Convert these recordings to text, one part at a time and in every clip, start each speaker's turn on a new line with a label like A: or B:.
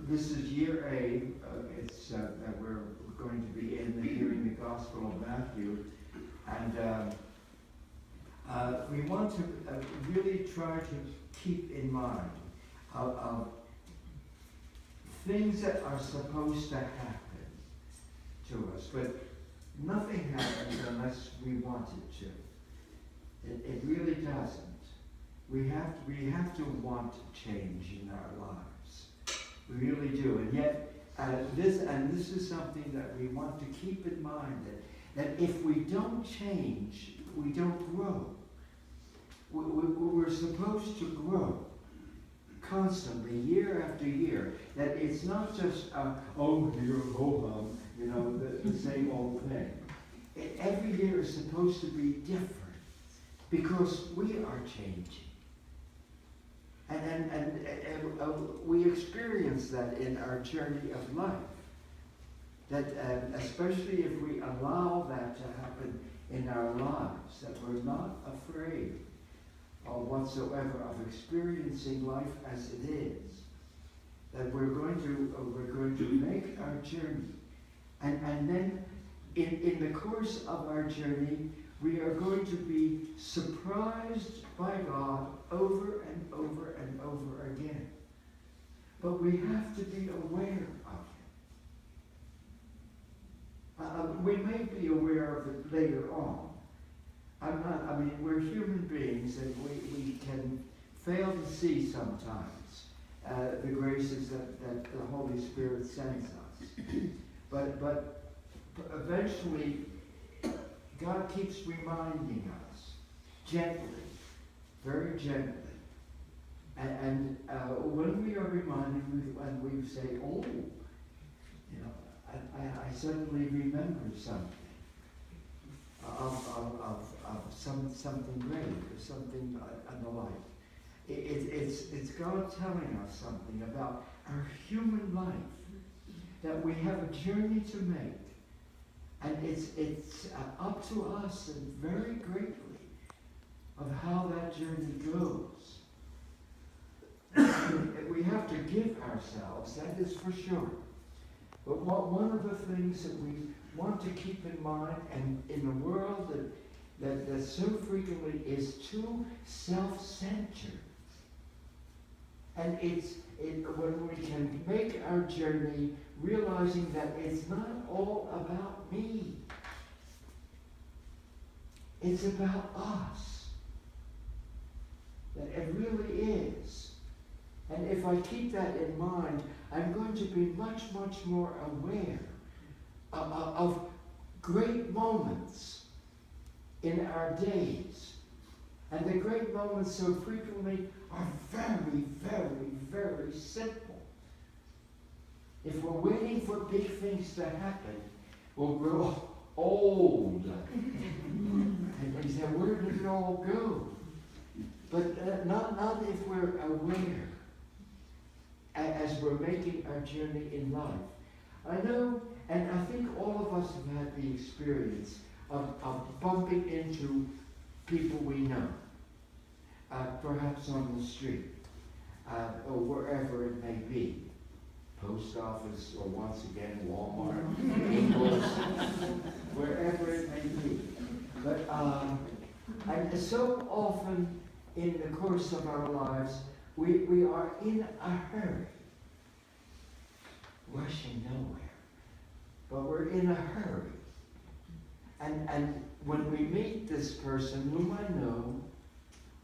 A: This is year A. It's that we're going to be in hearing the Gospel of Matthew, and we want to really try to keep in mind things that are supposed to happen to us, but nothing happens unless we want it to. It really doesn't. We have to want change in our lives. We really do. And yet, this is something that we want to keep in mind, that if we don't change, we don't grow. We're supposed to grow constantly, year after year. That it's not just, oh, dear, ho hum, the same old thing. Every year is supposed to be different because we are changing. And we experience that in our journey of life. That especially if we allow that to happen in our lives, that we're not afraid whatsoever of experiencing life as it is. That we're going to make our journey, and then in the course of our journey, we are going to be surprised by God over and over and over again. But we have to be aware of it. We may be aware of it later on. We're human beings, and we can fail to see sometimes the graces that the Holy Spirit sends us. But eventually, God keeps reminding us, gently, very gently. And when we are reminded, when we say, oh, I suddenly remember something of something great or something and the like. It's God telling us something about our human life, that we have a journey to make. And it's up to us, and very greatly, of how that journey goes. We have to give ourselves, that is for sure. But one of the things that we want to keep in mind, and in a world that so frequently is too self-centered, and when we can make our journey realizing that it's not all about me. It's about us. That it really is. And if I keep that in mind, I'm going to be much, much more aware of great moments in our days. And the great moments so frequently are very, very, very simple. If we're waiting for big things to happen, we'll grow old. And we say, where did it all go? But not if we're aware as we're making our journey in life. I know, and I think all of us have had the experience of bumping into people we know, perhaps on the street, or wherever it may be. Post office, or once again, Walmart, Ingles, wherever it may be. But and so often in the course of our lives, we are in a hurry, rushing nowhere. But we're in a hurry. And when we meet this person whom I know,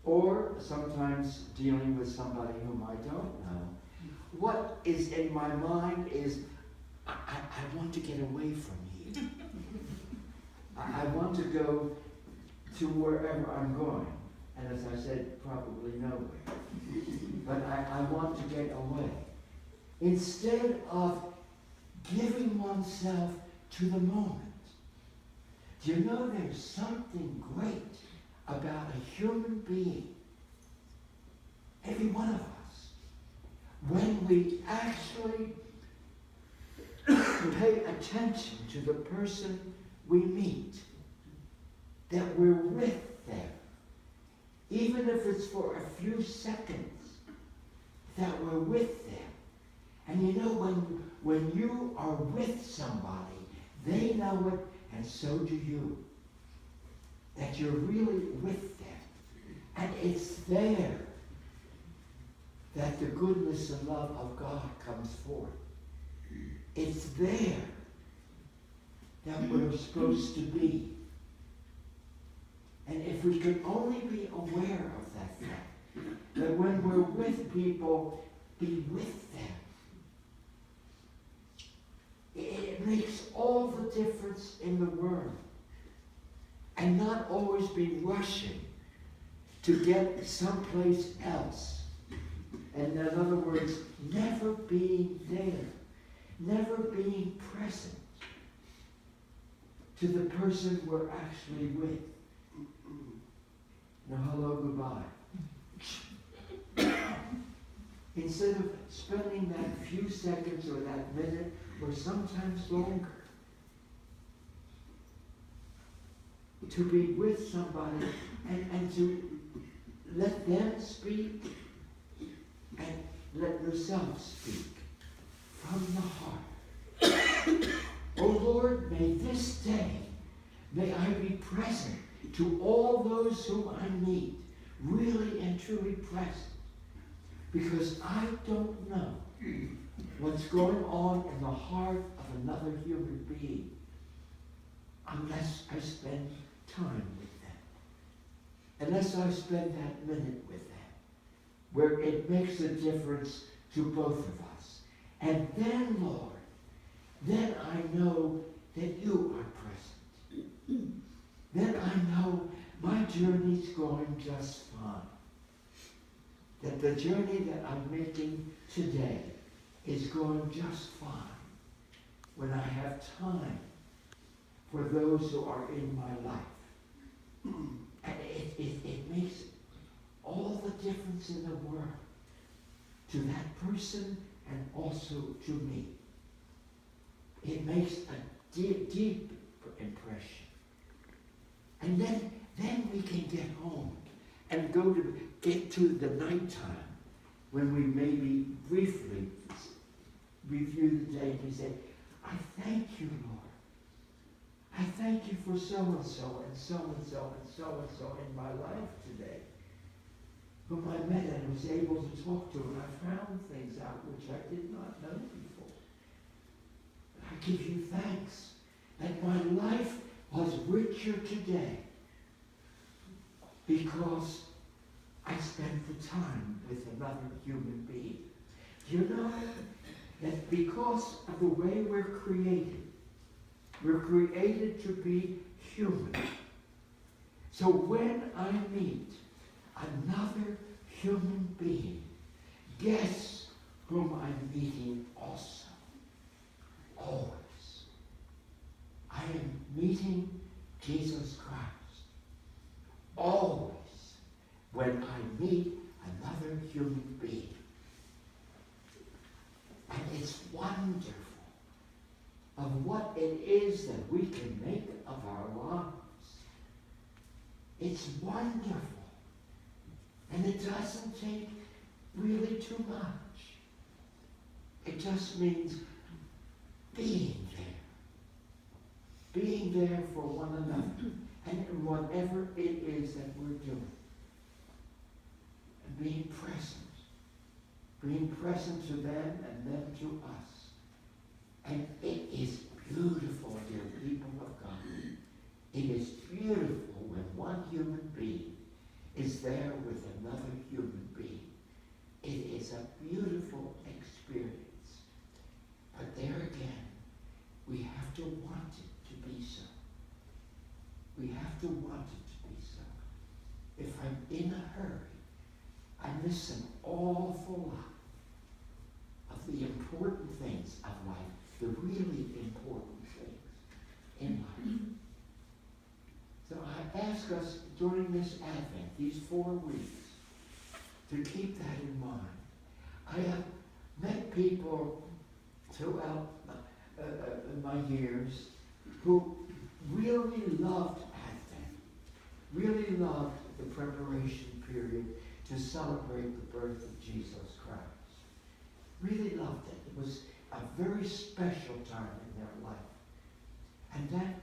A: or sometimes dealing with somebody whom I don't know, what is in my mind is, I want to get away from here. I want to go to wherever I'm going. And as I said, probably nowhere. But I want to get away. Instead of giving oneself to the moment. Do you know there's something great about a human being? Every one of us. When we actually pay attention to the person we meet, that we're with them, even if it's for a few seconds, that we're with them. And you know, when you are with somebody, they know it, and so do you. That you're really with them. And it's there that the goodness and love of God comes forth. It's there that we're supposed to be. And if we could only be aware of that fact, that when we're with people, be with them. It makes all the difference in the world. And not always be rushing to get someplace else. And in other words, never being there. Never being present to the person we're actually with. Now, hello, goodbye. Instead of spending that few seconds or that minute or sometimes longer to be with somebody and to let them speak and let yourself speak from the heart. Oh Lord, may this day, may I be present to all those whom I meet, really and truly present. Because I don't know what's going on in the heart of another human being unless I spend time with them. Unless I spend that minute with them, where it makes a difference to both of us. And then, Lord, then I know that you are present. Then I know my journey's going just fine. That the journey that I'm making today is going just fine when I have time for those who are in my life. And it makes all the difference in the world to that person and also to me. It makes a deep, deep impression. And then we can get home and get to the nighttime when we maybe briefly review the day and we say, I thank you, Lord. I thank you for so-and-so and so-and-so and so-and-so in my life today, whom I met and was able to talk to, and I found things out which I did not know before. I give you thanks that my life was richer today because I spent the time with another human being. You know that because of the way we're created to be human. So when I meet another human being, guess whom I'm meeting also? Always. I am meeting Jesus Christ. Always. When I meet another human being. And it's wonderful of what it is that we can make of our lives. It's wonderful. And it doesn't take really too much. It just means being there. Being there for one another. And in whatever it is that we're doing. And being present. Being present to them and them to us. And it is beautiful, dear people of God. It is beautiful when one human being is there with another human being. It is a beautiful experience. But there again, we have to want it to be so. We have to want it to be so. If I'm in a hurry, I miss an awful lot of the important things of life, the really important things in life. So I ask us during this Advent, these 4 weeks, to keep that in mind. I have met people throughout my years who really loved Advent, really loved the preparation period to celebrate the birth of Jesus Christ. was a very special time in their life. And that,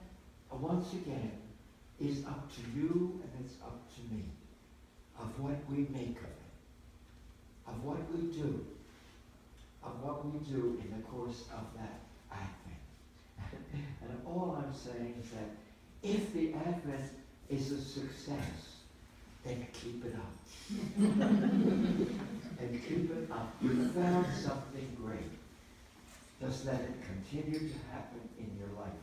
A: once again, is up to you and it's up to me, of what we make of it, of what we do in the course of that Advent. And all I'm saying is that if the Advent is a success, then keep it up. And keep it up. You found something great. Just let it continue to happen in your life.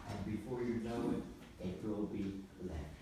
A: And before you know it, it will be Lent.